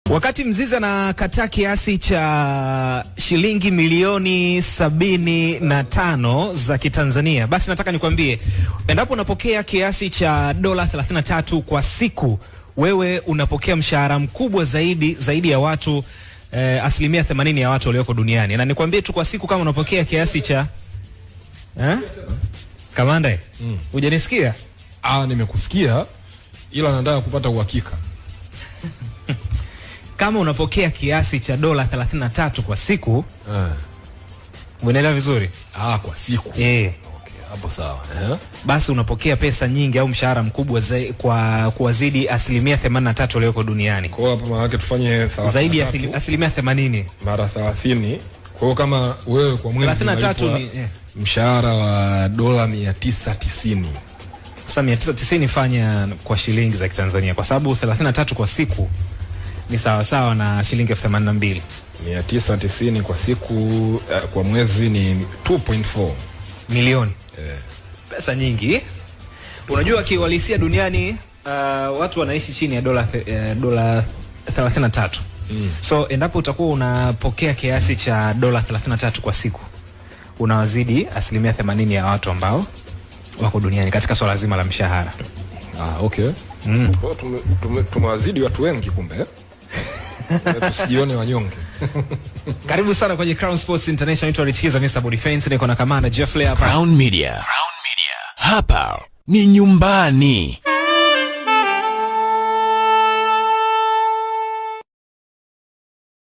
Wakati Mzizi anakataa kiasi cha shilingi milioni 75 za Kitanzania, basi nataka nikwambie, endapo unapokea kiasi cha dola 33 kwa siku, wewe unapokea mshahara mkubwa zaidi ya watu asilimia 80 ya watu walioko duniani. Na nikwambie tu, kwa siku kama unapokea kiasi cha Kamanda, hujanisikia? Nimekusikia, ila nataka kupata uhakika. Kama unapokea kiasi cha dola 33 kwa siku, umeelewa vizuri? Kwa siku. Okay, hapo sawa. Basi unapokea pesa nyingi au mshahara mkubwa kwa kuwazidi asilimia 83 walioko duniani. Kwa hapo maana yake tufanye zaidi ya asilimia 80 mara 30. Kwa hiyo kama wewe kwa mwezi 33 ni mshahara wa dola 990. Sasa 990 fanya kwa shilingi za Kitanzania, kwa sababu 33 kwa siku ni sawa na shilingi 82. 990 kwa siku, kwa mwezi ni 2.4 milioni. Pesa nyingi. Unajua kiuhalisia duniani watu wanaishi chini ya dola 33. So endapo utakuwa unapokea kiasi cha dola 33 kwa siku, unawazidi asilimia 80 ya watu ambao wako duniani katika swala zima la mshahara. Okay. Kwa tumewazidi watu wengi kumbe. Tusijione wanyonge. Karibu sana kwenye Crown Sports International. Naitwa Richiza Mr. Body Defense, niko na Kamanda Jeffrey hapa. Crown Media. Hapa ni nyumbani.